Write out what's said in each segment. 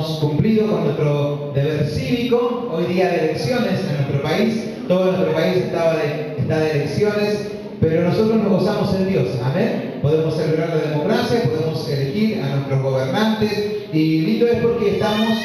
hemos cumplido con nuestro deber cívico. Hoy día de elecciones en nuestro país, todo nuestro país está de elecciones, pero nosotros nos gozamos en Dios, amén. Podemos celebrar la democracia, podemos elegir a nuestros gobernantes, y lindo es porque estamos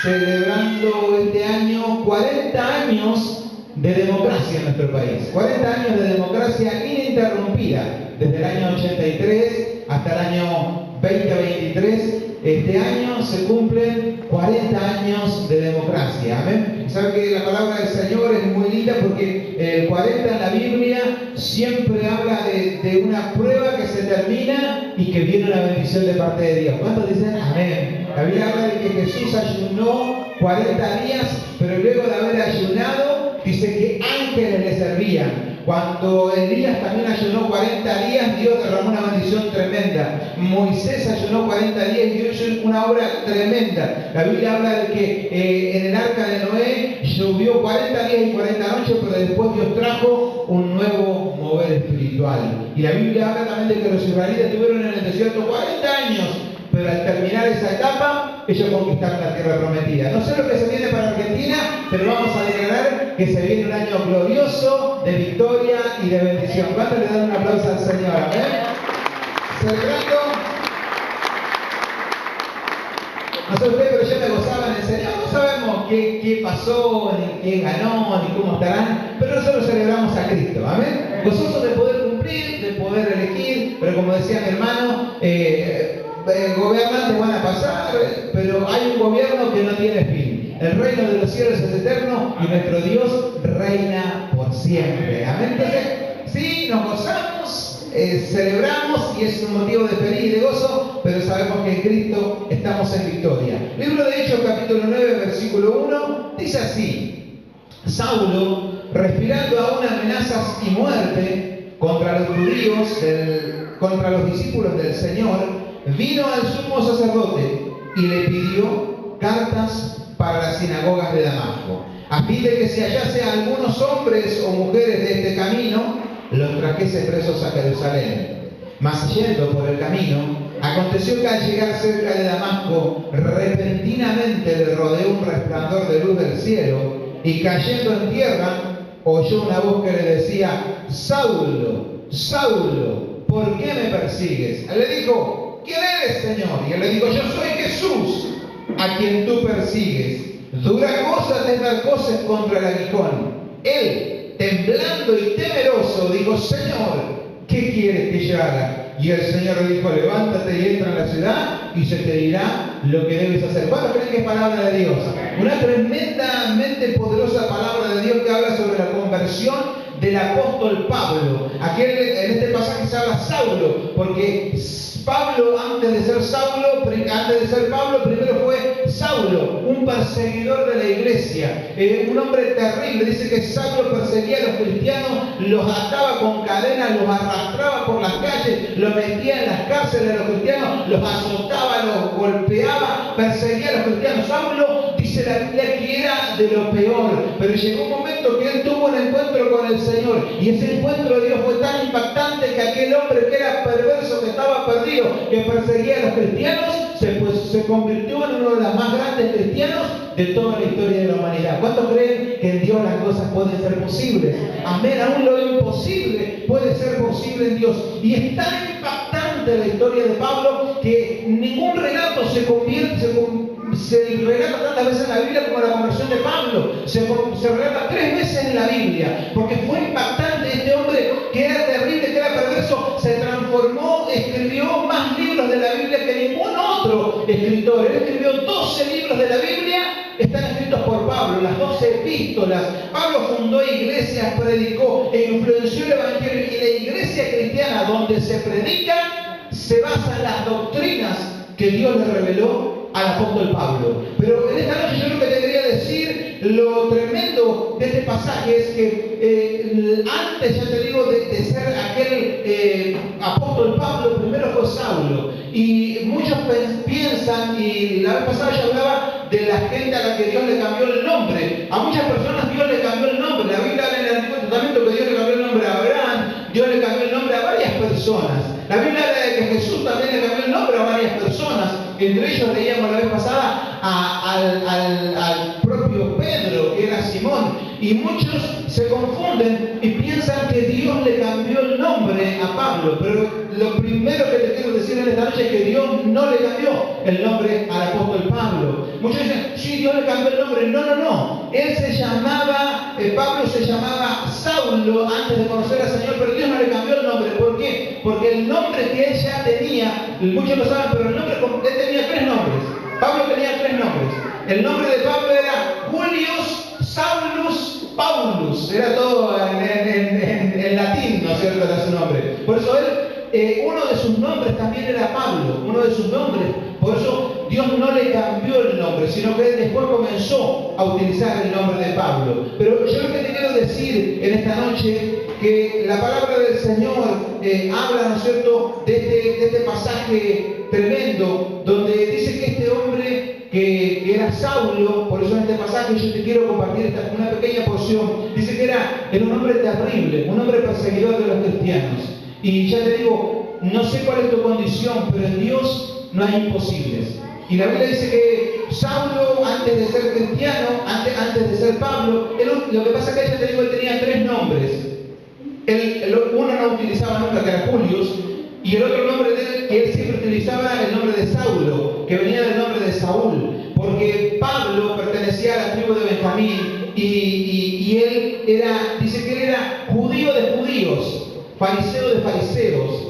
celebrando este año 40 años de democracia en nuestro país. 40 años de democracia ininterrumpida, desde el año 83 hasta el año 2023. Este año se cumplen 40 años de democracia. Amén. Saben que la palabra del Señor es muy linda porque el 40 en la Biblia siempre habla de una prueba que se termina y que viene una bendición de parte de Dios. ¿Cuántos dicen amén? La Biblia habla de que Jesús ayunó 40 días, pero luego de haber ayunado, dice que ángeles le servían. Cuando Elías también ayunó 40 días, Dios derramó una bendición tremenda. Moisés ayunó 40 días y Dios hizo una obra tremenda. La Biblia habla de que en el arca de Noé llovió 40 días y 40 noches, pero después Dios trajo un nuevo mover espiritual. Y la Biblia habla también de que los israelitas estuvieron en el desierto 40 años, pero al terminar esa etapa, ellos conquistaron la tierra prometida. No sé lo que se viene para Argentina, pero vamos a declarar que se viene un año glorioso de victoria y de bendición. ¿Cuántos le dan un aplauso al Señor? ¿Eh? Celebrando. No sé usted, pero yo me gozaba en el Señor. No sabemos qué pasó, ni quién ganó, ni cómo estarán, pero nosotros celebramos a Cristo. ¿Amén? Gozosos de poder cumplir, de poder elegir, pero como decía mi hermano, gobernantes van a pasar, pero hay un gobierno que no tiene fin. El reino de los cielos es eterno y nuestro Dios reina por siempre. Amén. Entonces, sí, nos gozamos, celebramos y es un motivo de feliz y de gozo, pero sabemos que en Cristo estamos en victoria. Libro de Hechos, capítulo 9, versículo 1, dice así: Saulo, respirando aún amenazas y muerte contra los judíos, contra los discípulos del Señor, vino al sumo sacerdote y le pidió cartas para las sinagogas de Damasco, a fin de que si hallase a algunos hombres o mujeres de este camino, los trajese presos a Jerusalén. Mas yendo por el camino, aconteció que al llegar cerca de Damasco, repentinamente le rodeó un resplandor de luz del cielo, y cayendo en tierra, oyó una voz que le decía: Saulo, Saulo, ¿por qué me persigues? Él le dijo: ¿quién eres, Señor? Y él le dijo: yo soy Jesús, a quien tú persigues. Dura cosa es dar cosas contra el aguijón. Él, temblando y temeroso, dijo: Señor, ¿qué quieres que yo haga? Y el Señor le dijo: levántate y entra en la ciudad y se te dirá lo que debes hacer. ¿Cuántos creen que es palabra de Dios? Una tremendamente poderosa palabra de Dios que habla sobre la conversión del apóstol Pablo. Aquí en este pasaje se habla Saulo, porque Pablo, antes de ser Pablo, primero fue Saulo, un perseguidor de la iglesia, un hombre terrible. Dice que Saulo perseguía a los cristianos, los ataba con cadenas, los arrastraba por las calles, los metía en las cárceles a los cristianos, los azotaba, los golpeaba, perseguía a los cristianos. Saulo, dice la Biblia, que era de lo peor, pero llegó un momento que él tuvo un encuentro con el Señor, y ese encuentro de Dios fue tan impactante que aquel hombre que era perverso, que estaba perdido, que perseguía a los cristianos, se convirtió en uno de los más grandes cristianos de toda la historia de la humanidad. ¿Cuántos creen que en Dios las cosas pueden ser posibles? Amén. Aún lo imposible puede ser posible en Dios. Y es tan impactante la historia de Pablo que ningún relato se relata tantas veces en la Biblia como la conversión de Pablo. Se relata 3 veces en la Biblia, porque fue impactante. Este hombre que era terrible, que era perverso, se transformó, escribió más libros de la Biblia que ningún otro escritor. Él escribió 12 libros de la Biblia, están escritos por Pablo, las 12 epístolas. Pablo fundó iglesias, predicó e influenció el evangelio, y la iglesia cristiana donde se predica se basa en las doctrinas que Dios le reveló al apóstol Pablo. Pero en esta noche yo lo que te quería decir, lo tremendo de este pasaje es que antes, ya te digo, de ser aquel apóstol Pablo, primero fue Saulo. Y muchos piensan, y la vez pasada yo hablaba de la gente a la que Dios le cambió el nombre. A muchas personas Dios le cambió el nombre. La Biblia habla en el Antiguo Testamento que Dios le cambió el nombre a Abraham, Dios le cambió el nombre a varias personas. La Biblia habla de que Jesús también le cambió el nombre a varias personas. Entre ellos leíamos la vez pasada a al propio Pedro, que era Simón. Y muchos se confunden y piensan que Dios le cambió el nombre a Pablo. Pero lo primero que te quiero decir en esta noche es que Dios no le cambió el nombre al apóstol Pablo. Muchos dicen, sí, Dios le cambió el nombre. No, no, no. Él se llamaba, Pablo se llamaba Saulo antes de conocer al Señor, pero Dios no le cambió el nombre. ¿Por qué? Porque el nombre que él ya tenía, muchos lo saben, pero el nombre, él tenía 3 nombres. Pablo tenía 3 nombres. El nombre de Pablo era Julius Saulus Paulus, era todo en latín, ¿no es cierto?, era su nombre. Por eso él, uno de sus nombres también era Pablo, uno de sus nombres. Por eso Dios no le cambió el nombre, sino que él después comenzó a utilizar el nombre de Pablo. Pero yo lo que te quiero decir en esta noche, que la palabra del Señor habla, ¿no es cierto?, de este pasaje tremendo, donde dice que este hombre que era Saulo, por eso en este pasaje yo te quiero compartir una pequeña porción, dice que era un hombre terrible, un hombre perseguidor de los cristianos. Y ya te digo, no sé cuál es tu condición, pero en Dios no hay imposibles. Y la Biblia dice que Saulo, antes de ser cristiano, antes de ser Pablo, lo que pasa es que ya te digo, él tenía 3 nombres. Uno no utilizaba nunca, que era Julius, y el otro nombre de él, que él siempre utilizaba, era el nombre de Saulo, que venía del nombre de Saúl, porque Pablo pertenecía a la tribu de Benjamín, y él dice que él era judío de judíos, fariseo de fariseos,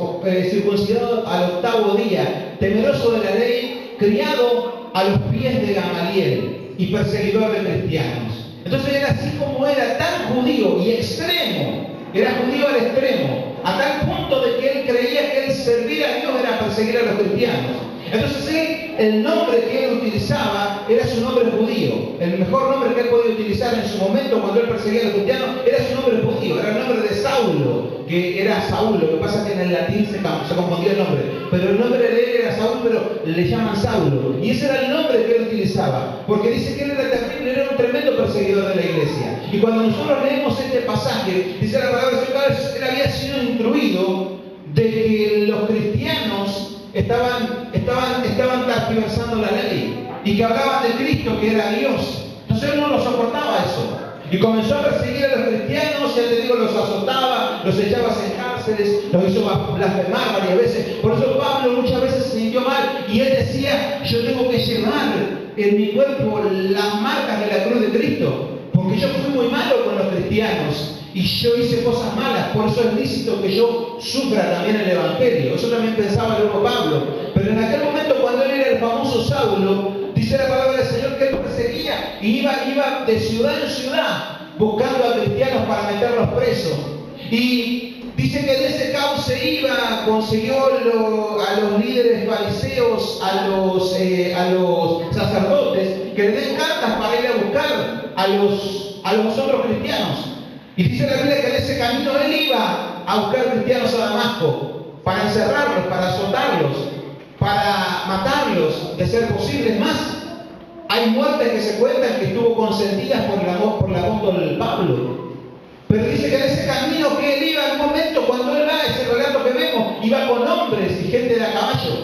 circuncidado al 8º día, temeroso de la ley, criado a los pies de Gamaliel y perseguidor de cristianos. Entonces era así como era, tan judío y extremo, era judío al extremo, a tal punto de que él creía que él servir a Dios era perseguir a los cristianos. Entonces el nombre que él utilizaba era su nombre judío. El mejor nombre que él podía utilizar en su momento cuando él perseguía a los cristianos era su nombre judío, era el nombre de Saulo, que era Saúl. Lo que pasa es que en el latín se confundía el nombre, pero el nombre de él era Saúl, pero le llaman Saulo. Y ese era el nombre que él utilizaba, porque dice que él era terrible, era un tremendo perseguidor de la iglesia. Y cuando nosotros leemos este pasaje, dice la palabra del Señor, él había sido instruido de que los cristianos estaban tergiversando la ley y que hablaban de Cristo, que era Dios. Entonces él no lo soportaba eso. Y comenzó a perseguir a los cristianos, ya te digo, los azotaba, los echaba en cárceles, los hizo blasfemar varias veces. Por eso Pablo muchas veces se sintió mal y él decía, yo tengo que llevar en mi cuerpo las marcas de la cruz de Cristo, porque yo fui muy malo con los cristianos. Y yo hice cosas malas, por eso es lícito que yo sufra también el Evangelio. Eso también pensaba luego Pablo. Pero en aquel momento, cuando él era el famoso Saulo, dice la palabra del Señor que él perseguía y iba de ciudad en ciudad buscando a cristianos para meterlos presos. Y dice que de ese cauce iba, consiguió a los líderes fariseos, a los sacerdotes, que le den cartas para ir a buscar a los otros cristianos. Y dice la Biblia que en ese camino él iba a buscar cristianos a Damasco para encerrarlos, para azotarlos, para matarlos, de ser posible. Es más, hay muertes que se cuentan que estuvo consentidas por el apóstol Pablo. Pero dice que en ese camino que él iba, en un momento cuando él va, ese relato que vemos, iba con hombres y gente de a caballo.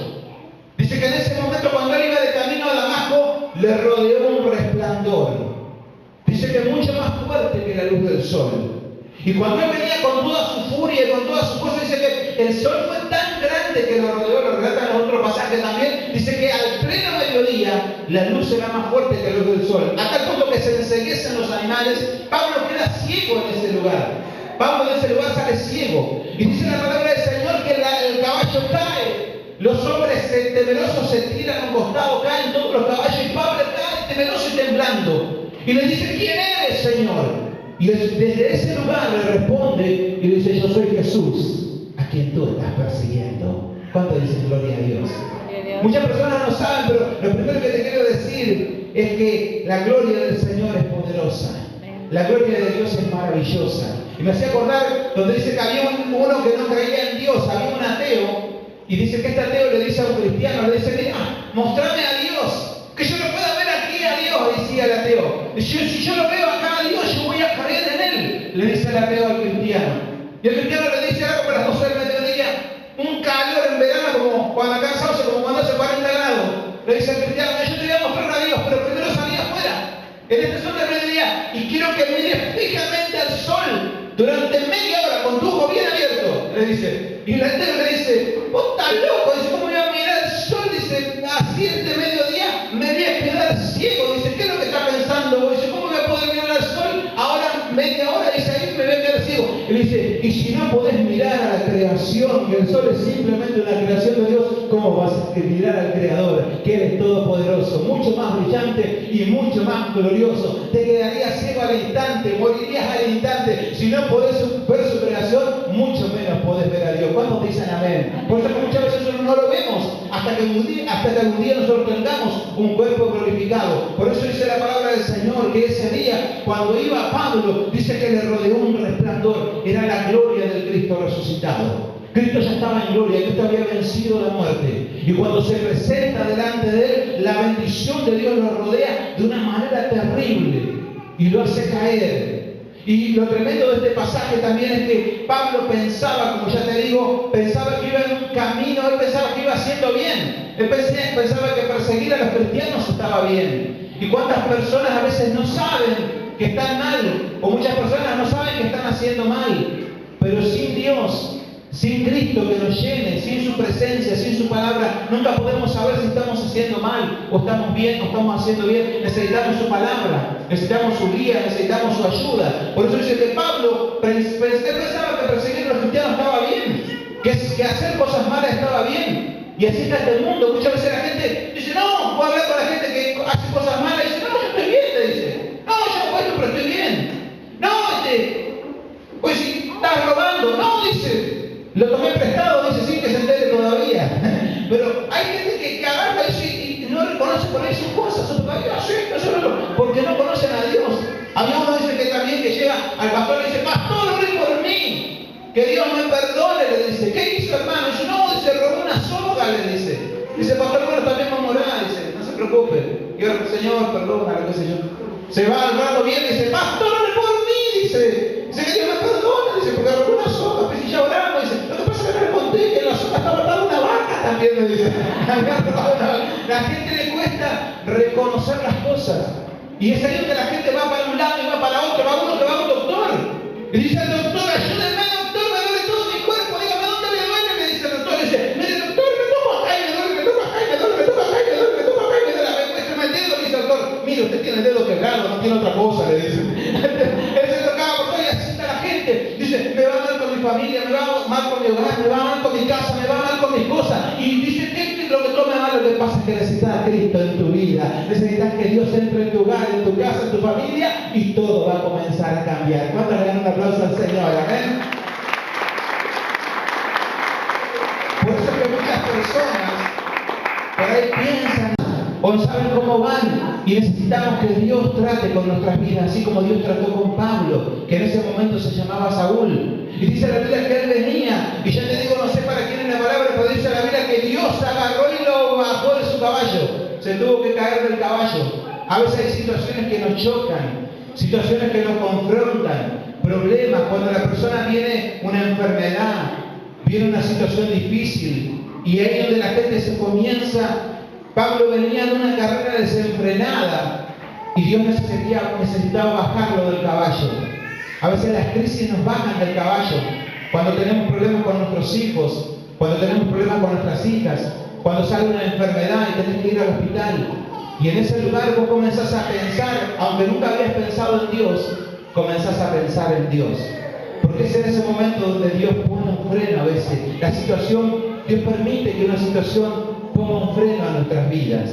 Dice que en ese momento cuando él iba de camino a Damasco, le rodeó un resplandor. Dice que mucho más fuerte que la luz del sol. Y cuando él venía con toda su furia y con toda su cosa, dice que el sol fue tan grande que lo rodeó, lo relata en otro pasaje también. Dice que al pleno mediodía la luz era más fuerte que la luz del sol. A tal punto que se enceguecen los animales. Pablo queda ciego en ese lugar. Pablo en ese lugar sale ciego. Y dice la palabra del Señor que el caballo cae. Los hombres temerosos se tiran a un costado, caen todos los caballos y Pablo cae temeroso y temblando. Y le dice, ¿quién eres, Señor? Y desde ese lugar le responde y le dice, yo soy Jesús, a quien tú estás persiguiendo. ¿Cuánto dicen gloria a Dios? Muchas personas no saben, pero lo primero que te quiero decir es que la gloria del Señor es poderosa. La gloria de Dios es maravillosa. Y me hacía acordar donde dice que había uno que no creía en Dios, había un ateo, y dice que este ateo le dice a un cristiano, le dice, mira, mostrame a Dios, que yo lo pueda ver aquí a Dios, decía el ateo. Si yo lo veo acá a Dios, yo voy a creer en Él, le dice el ateo al cristiano. Y el cristiano le dice algo para las 12 del mediodía, un calor en verano, como cuando acá en Sauce, como cuando hace 40 grados. Le dice el cristiano, yo te voy a mostrar a Dios, pero primero en este sol de mediodía, y quiero que mires fijamente al sol durante media hora con tu ojo bien abierto, le dice. Y el entero le dice, vos estás loco, dice, ¿cómo voy a mirar el sol? Dice, así este mediodía me voy a quedar ciego. Dice, ¿qué es lo que está pensando vos? Dice, ¿cómo voy a poder mirar al sol? Ahora media hora, dice, ahí me voy a quedar ciego. Y dice, y si no podés mirar a la creación, que el sol es simplemente una creación de Dios, ¿cómo vas a mirar al Creador, que Él es todopoderoso, mucho más brillante y mucho más glorioso? Te quedarías ciego al instante, morirías al instante. Si no podés ver su creación, mucho menos podés ver a Dios. ¿Cuántos dicen amén? Por eso que muchas veces nosotros no lo vemos hasta que algún día nosotros tengamos un cuerpo glorificado. Por eso dice la palabra del Señor que ese día, cuando iba Pablo, dice que le rodeó un resplandor. Era la gloria del Cristo resucitado. Cristo ya estaba en gloria, Cristo había vencido la muerte. Y cuando se presenta delante de Él, la bendición de Dios lo rodea de una manera terrible y lo hace caer. Y lo tremendo de este pasaje también es que Pablo pensaba, como ya te digo, pensaba que iba en un camino, él pensaba que iba haciendo bien. Él pensaba que perseguir a los cristianos estaba bien. ¿Y cuántas personas a veces no saben que están mal? O muchas personas no saben que están haciendo mal. Pero sin Dios, sin Cristo que nos llene, sin su presencia, sin su palabra, nunca podemos saber si estamos haciendo mal o estamos bien o estamos haciendo bien. Necesitamos su palabra, necesitamos su guía, necesitamos su ayuda. Por eso dice que Pablo pensaba que perseguir a los cristianos estaba bien, que hacer cosas malas estaba bien. Y así está este mundo. Muchas veces la gente dice, no, voy a hablar con la gente que hace cosas malas y dice, no, yo estoy bien, te dice. No, yo no puedo, pero estoy bien. No, pues si estás robando, no, dice. Lo tomé prestado, dice, sin que se entere todavía. Pero hay gente que agarra y no reconoce por ahí sus cosas. Porque no conocen a Dios. Había uno dice que también que llega al pastor y dice, pastor, ore por mí. Que Dios me perdone, le dice. ¿Qué hizo, hermano? Dice, no, dice, robó una soga, le dice. Dice, pastor, bueno, también vamos a orar, dice, no se preocupe. Y ahora, Señor, perdona, lo que sé yo. Se va al rato bien y dice, pastor, ore por mí, dice. Dice que Dios me perdona, dice, porque robó una soga, pues y ya oramos, dice. Lo que pasa es que no le conté que en la soga estaba matando una vaca también, le dice. La gente le cuesta reconocer las cosas. Y es ahí donde la gente va para un lado y va para otro, va uno que va a un doctor. Y dice el doctor, ayúdenme, doctor, me duele todo mi cuerpo, dígame dónde me duele, me dice el doctor. Dice, mire doctor, me toco acá y me duele, me toco acá y me duele, me toco acá y me duele, me toco acá y me duele. Muéstrame el dedo, dice el doctor. Mire, usted tiene el dedo quebrado, no tiene otra cosa, le dice. Él se tocaba por todo y así está la gente. Dice, me va mal con mi familia, me va mal con mi hogar, me va mal con mi casa, me va mal con mis cosas. Y dice, ¿qué es lo que tome mal? Lo que pasa es que necesitas a Cristo en tu vida. Necesitas que Dios entre en tu hogar, en tu casa, en tu familia, y todo va a comenzar a cambiar. ¿Cuántos le dan un aplauso al Señor? Amén. Por eso es que muchas personas por ahí piensan o no saben cómo van, y necesitamos que Dios trate con nuestras vidas, así como Dios trató con Pablo, que en ese momento se llamaba Saúl. Y dice la Biblia que él venía, y ya te digo, no sé para quién es la palabra, pero dice la Biblia que Dios agarró y lo bajó de su caballo. Se tuvo que caer del caballo. A veces hay situaciones que nos chocan, situaciones que nos confrontan, problemas, cuando la persona tiene una enfermedad, viene una situación difícil, y ahí es donde la gente se comienza. Pablo venía de una carrera desenfrenada y Dios necesitaba bajarlo del caballo. A veces las crisis nos bajan del caballo. Cuando tenemos problemas con nuestros hijos, cuando tenemos problemas con nuestras hijas, cuando sale una enfermedad y tenés que ir al hospital. Y en ese lugar vos comenzás a pensar, aunque nunca habías pensado en Dios, comenzás a pensar en Dios. Porque es en ese momento donde Dios pone un freno a veces. La situación, Dios permite que una situación ponga un freno a nuestras vidas.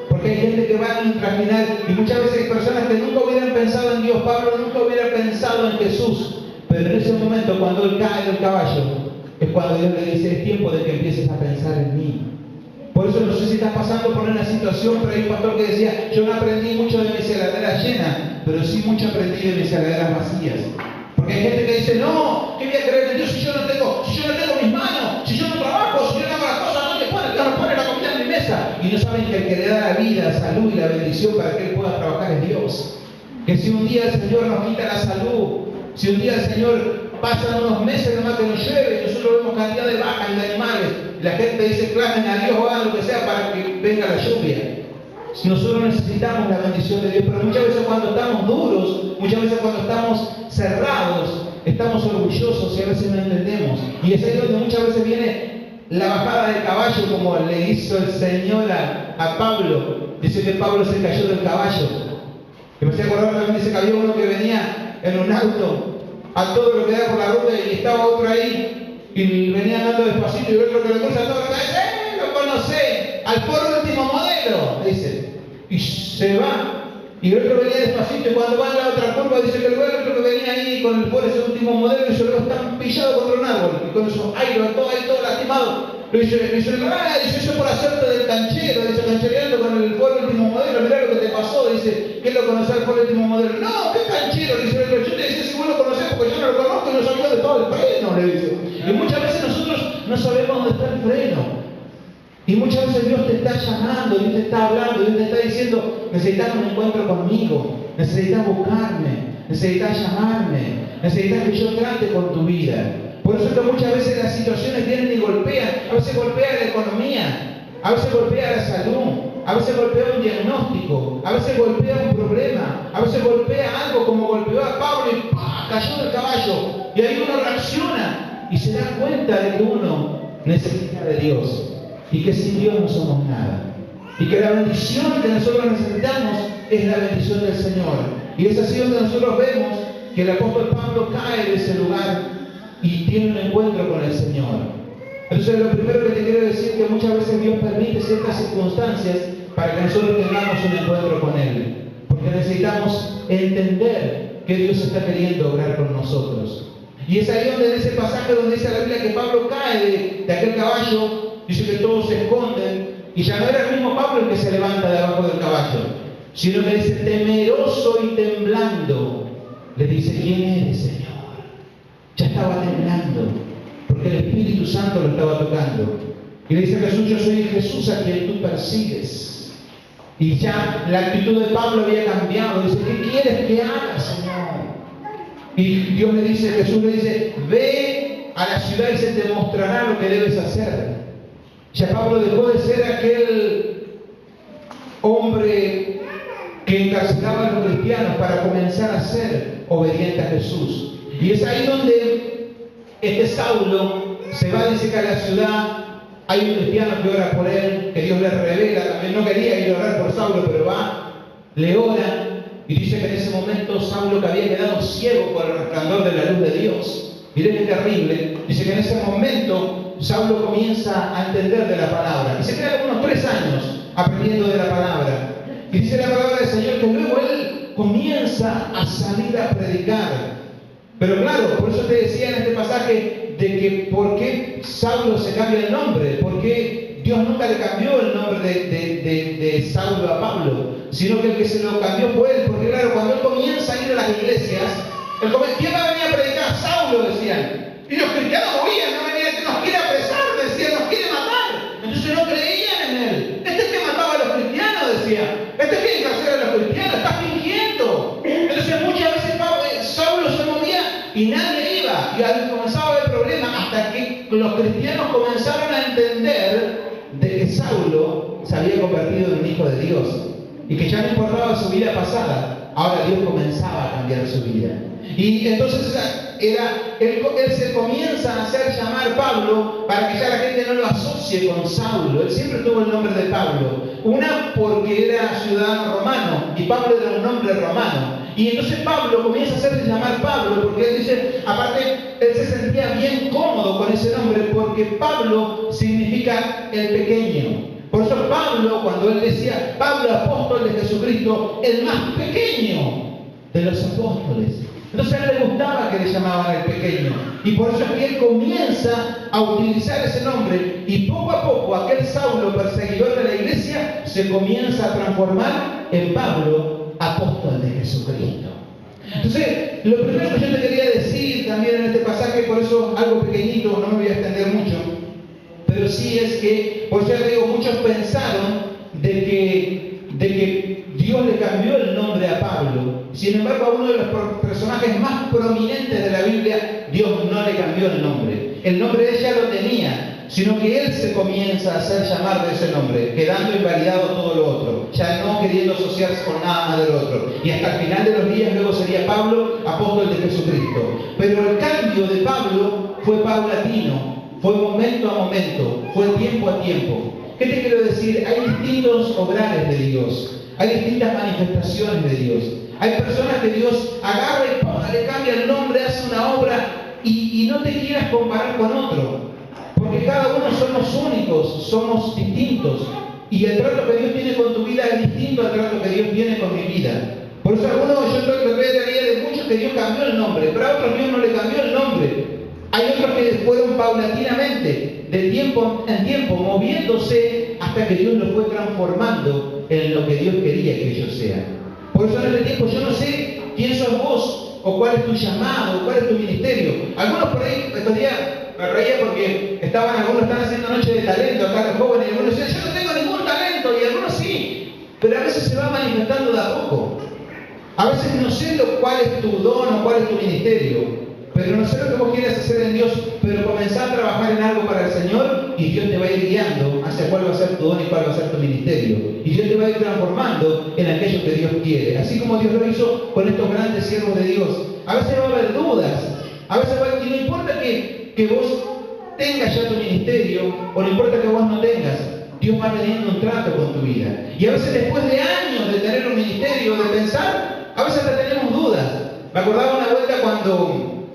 Porque hay gente que va a intraminar y muchas veces hay personas que nunca hubieran pensado en Dios. Pablo nunca hubiera pensado en Jesús. Pero en ese momento, cuando él cae del caballo, es cuando Dios le dice, es tiempo de que empieces a pensar en mí. Por eso no sé si estás pasando por una situación, pero hay un pastor que decía, yo no aprendí mucho de mis heladeras llenas, pero sí mucho aprendí de mis heladeras vacías. Porque hay gente que dice, no, ¿qué voy a creer en Dios si yo no tengo mis manos, si yo no trabajo, si yo no hago las cosas, ¿dónde pone? Dios no pone la comida en mi mesa? Y no saben que el que le da la vida, la salud y la bendición para que él pueda trabajar es Dios. Que si un día el Señor nos quita la salud, si un día el Señor pasan unos meses nomás que nos llueve y nosotros vemos cantidad de vacas y de animales, y la gente dice, clamen a Dios o hagan lo que sea para que venga la lluvia. Nosotros necesitamos la bendición de Dios, pero muchas veces cuando estamos duros, muchas veces cuando estamos cerrados, estamos orgullosos y a veces no entendemos. Y es ahí donde muchas veces viene la bajada del caballo, como le hizo el Señor a Pablo. Dice que Pablo se cayó del caballo. Y me estoy acordando también, dice que había uno que venía en un auto a todo lo que da por la ruta y estaba otro ahí y venía andando despacito y otro que lo cruza todo, lo conocé, al por último modelo, dice. Y se va. Y el otro venía despacito y cuando va en la otra curva dice que el otro que venía ahí con el por ese último modelo y se lo está pillado contra un árbol. Y con eso, ahí todo lastimado. Le dice, dice eso por hacerte del canchero, dice, canchereando con el por último modelo, mirá lo que te pasó, dice, ¿qué lo conocés el por último modelo? No, ¿qué canchero? Dice el otro, yo te decía si vos lo conocés porque yo no lo conozco y no sabía de todo el freno, le dice. Y muchas veces nosotros no sabemos dónde está el freno. Y muchas veces Dios te está llamando, Dios te está hablando, Dios te está diciendo, necesitas un encuentro conmigo, necesitas buscarme, necesitas llamarme, necesitas que yo trate con tu vida. Por eso es que muchas veces las situaciones vienen y golpean, a veces golpea la economía, a veces golpea la salud, a veces golpea un diagnóstico, a veces golpea un problema, a veces golpea algo como golpeó a Pablo y ¡pah! Cayó del caballo. Y ahí uno reacciona y se da cuenta de que uno necesita de Dios. Y que sin Dios no somos nada. Y que la bendición que nosotros necesitamos es la bendición del Señor. Y es así donde nosotros vemos que el apóstol Pablo cae de ese lugar y tiene un encuentro con el Señor. Entonces lo primero que te quiero decir es que muchas veces Dios permite ciertas circunstancias para que nosotros tengamos un encuentro con Él. Porque necesitamos entender que Dios está queriendo obrar con nosotros. Y es ahí donde en ese pasaje donde dice la Biblia que Pablo cae de aquel caballo, dice que todos se esconden, y ya no era el mismo Pablo el que se levanta de abajo del caballo, sino que dice, temeroso y temblando, le dice, ¿quién eres, Señor? Ya estaba temblando, porque el Espíritu Santo lo estaba tocando. Y le dice Jesús, yo soy Jesús a quien tú persigues. Y ya la actitud de Pablo había cambiado, dice, ¿qué quieres que haga, Señor? Y Dios le dice, Jesús le dice, ve a la ciudad y se te mostrará lo que debes hacer. Ya Pablo dejó de ser aquel hombre que encarcelaba a los cristianos para comenzar a ser obediente a Jesús. Y es ahí donde este Saulo se va, dice que a la ciudad hay un cristiano que ora por él, que Dios le revela, también no quería ir a orar por Saulo, pero va, le ora, y dice que en ese momento Saulo, que había quedado ciego por el resplandor de la luz de Dios, miren qué terrible, dice que en ese momento Saulo comienza a entender de la palabra, y se queda unos 3 años aprendiendo de la palabra, y dice la palabra del Señor que luego él comienza a salir a predicar. Pero claro, por eso te decía en este pasaje de que por qué Saulo se cambia el nombre, por qué Dios nunca le cambió el nombre de Saulo a Pablo, sino que el que se lo cambió fue él, porque claro, cuando él comienza a ir a las iglesias, ¿quién va a venir a predicar? Saulo, decían. Y los cristianos oían, no venían, que nos quiere apresar, decían, nos quiere matar. Entonces no creían en él. Este es que mataba a los cristianos, decía. Este es que encarcela a los cristianos, está fingiendo. Entonces muchas veces Saulo se movía y nadie iba. Y ahí comenzaba a haber problemas hasta que los cristianos comenzaron a entender de que Saulo se había convertido en un hijo de Dios. Y que ya no importaba su vida pasada. Ahora Dios comenzaba a cambiar su vida. Y entonces él se comienza a hacer llamar Pablo para que ya la gente no lo asocie con Saulo. Él siempre tuvo el nombre de Pablo. Una porque era ciudadano romano y Pablo era un nombre romano. Y entonces Pablo comienza a hacerse llamar Pablo porque él dice, aparte, él se sentía bien cómodo con ese nombre porque Pablo significa el pequeño. Por eso Pablo, cuando él decía, Pablo, apóstol de Jesucristo, el más pequeño de los apóstoles. Entonces a él le gustaba que le llamaban el pequeño. Y por eso es que él comienza a utilizar ese nombre. Y poco a poco aquel Saulo, perseguidor de la iglesia, se comienza a transformar en Pablo, apóstol de Jesucristo. Entonces, lo primero que yo te quería decir también en este pasaje, por eso algo pequeñito, no me voy a extender mucho, pero sí es que, por eso te digo, muchos pensaron de que Dios le cambió el nombre a Pablo. Sin embargo, a uno de los personajes más prominentes de la Biblia, Dios no le cambió el nombre. El nombre ella lo tenía, sino que él se comienza a hacer llamar de ese nombre, quedando invalidado todo lo otro, ya no queriendo asociarse con nada más del otro. Y hasta el final de los días luego sería Pablo, apóstol de Jesucristo. Pero el cambio de Pablo fue paulatino, fue momento a momento, fue tiempo a tiempo. ¿Qué te quiero decir? Hay distintos obrales de Dios, hay distintas manifestaciones de Dios. Hay personas que Dios agarra y ¡pum!, le cambia el nombre, hace una obra y no te quieras comparar con otro. Porque cada uno somos únicos, somos distintos. Y el trato que Dios tiene con tu vida es distinto al trato que Dios tiene con mi vida. Por eso algunos, yo creo que de muchos que Dios cambió el nombre, pero a otros Dios no le cambió el nombre. Hay otros que fueron paulatinamente, de tiempo en tiempo, moviéndose hasta que Dios los fue transformando en lo que Dios quería que ellos sean. Por eso en este tiempo yo no sé quién sos vos, o cuál es tu llamado, o cuál es tu ministerio. Algunos por ahí, estos días, me reía porque algunos están haciendo noche de talento acá los jóvenes, y algunos decían, yo no tengo ningún talento, y algunos sí, pero a veces se va manifestando de a poco. A veces no sé cuál es tu don o cuál es tu ministerio, pero no sé lo que vos quieres hacer en Dios, pero comenzar a trabajar en algo para el Señor y Dios te va a ir guiando hacia cuál va a ser tu don y cuál va a ser tu ministerio. Y Dios te va a ir transformando en aquello que Dios quiere. Así como Dios lo hizo con estos grandes siervos de Dios. A veces va a haber dudas, a veces y no importa que vos tengas ya tu ministerio, o no importa que vos no tengas, Dios va teniendo un trato con tu vida. Y a veces después de años de tener un ministerio, de pensar, a veces hasta tenemos dudas. Me acordaba una vuelta cuando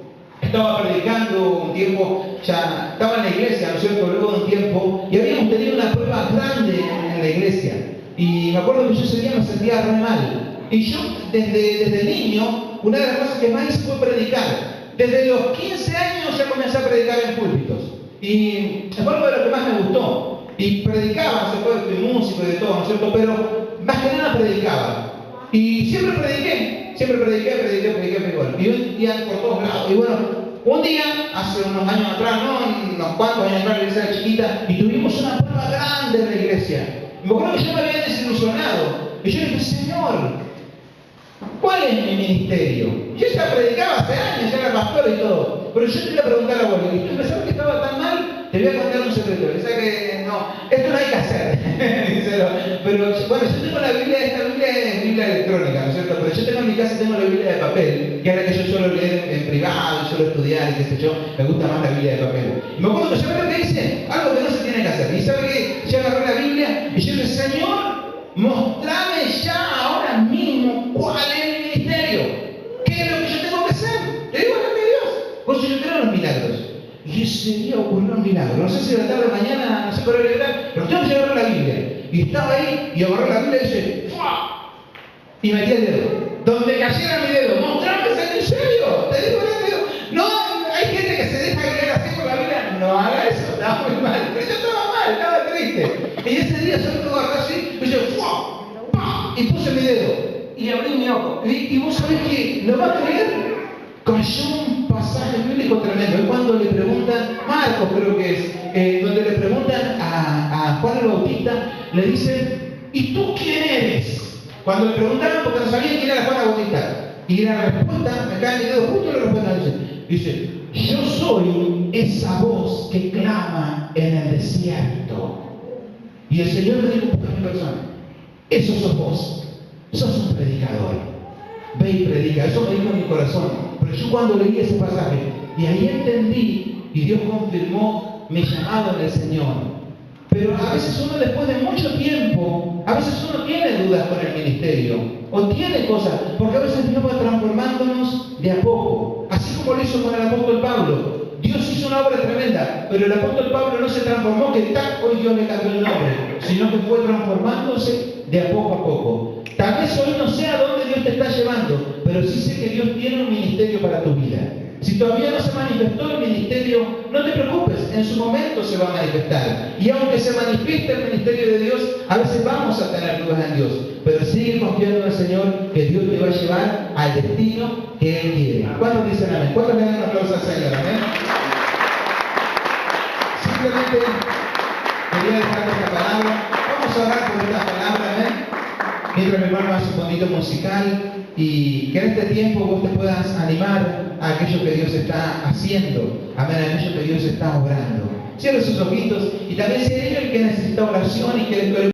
estaba predicando un tiempo, ya estaba en la iglesia, ¿no es cierto?, luego de un tiempo, y habíamos tenido una prueba grande en la iglesia. Y me acuerdo que yo ese día me sentía re mal. Y yo, desde niño, una de las cosas que más hice fue predicar. Desde los 15 años ya comencé a predicar en púlpitos. Y fue algo de lo que más me gustó. Y predicaba, se puede, fui músico y de todo, ¿no es cierto?, pero más que nada predicaba. Y siempre prediqué. Y un día por todos lados. Y bueno, un día, hace unos años atrás, no unos cuantos años atrás, la iglesia era chiquita, y tuvimos una prueba grande en la iglesia. Y me acuerdo que yo me había desilusionado. Y yo dije, Señor, ¿cuál es mi ministerio? Yo ya predicaba hace años, ya era pastor y todo. Pero yo te iba a preguntar a vos, ¿y tú pensabas que estaba tan mal? Te voy a contar un secreto. O sea que no, esto no hay que hacer. Pero bueno, yo tengo la Biblia, esta Biblia es Biblia electrónica, ¿no es cierto? Pero yo tengo en mi casa, tengo la Biblia de papel, que es la que yo suelo leer en privado, suelo estudiar y qué sé yo, me gusta más la Biblia de papel. Y me acuerdo que ¿sabe lo que hice? Algo que no se tiene que hacer. Y sabe que yo agarré la Biblia y yo dije, Señor, mostrame ya ahora mismo cuál es mi ministerio. ¿Qué es lo que yo tengo que hacer? Le digo, delante de Dios. Por eso yo creo en los milagros. Y ese día ocurrió un milagro. No sé si de la tarde o mañana, no sé por qué era, pero tengo que agarrar la Biblia. Y estaba ahí y agarré la Biblia y dice, ¡fua! Y metí el dedo. Donde cayera mi dedo, mostrame ese ministerio. Te digo, no, hay gente que se deja creer así con la Biblia. No haga eso, estaba muy mal. Pero yo estaba mal, estaba triste. Y ese día solo lo agarré así y dice, ¡fua! ¡pah! Y puse mi dedo. Y abrí mi ojo. Y vos sabés que, ¿no va a creer? Cayó un pasaje bíblico tremendo. Es cuando le preguntan, Marcos creo que es, donde le preguntan a Juan el Bautista, le dicen, ¿y tú quién eres? Cuando le preguntaron, porque no sabían quién era Juan el Bautista. Y la respuesta, me cae en el dedo justo la respuesta, dice, yo soy esa voz que clama en el desierto. Y el Señor me dijo, a mi persona, eso sos vos, sos un predicador. Ve y predica, eso me dijo en mi corazón. Pero yo cuando leí ese pasaje, y ahí entendí, y Dios confirmó mi llamado en el Señor. Pero a veces uno después de mucho tiempo, a veces uno tiene dudas con el ministerio, o tiene cosas, porque a veces Dios va transformándonos de a poco, así como lo hizo con el apóstol Pablo. Dios hizo una obra tremenda, pero el apóstol Pablo no se transformó que tal hoy Dios le cambió el nombre, sino que fue transformándose de a poco. Tal vez hoy no sé a dónde Dios te está llevando, pero sí sé que Dios tiene un ministerio para tu vida. Si todavía no se manifestó el ministerio, no te preocupes, en su momento se va a manifestar. Y aunque se manifieste el ministerio de Dios, a veces vamos a tener dudas en Dios. Pero sigue confiando en el Señor, que Dios te va a llevar al destino que Él quiere. ¿Cuántos dicen amén? ¿Cuántos le dan un aplauso al Señor? Amén. Simplemente quería dejar esta palabra. Vamos a orar por esta palabra, amén. Mientras mi hermano hace un poquito musical y que en este tiempo vos te puedas animar a aquello que Dios está haciendo, amén, a aquello que Dios está obrando. Cierre sus ojitos y también si hay alguien que necesita oración y que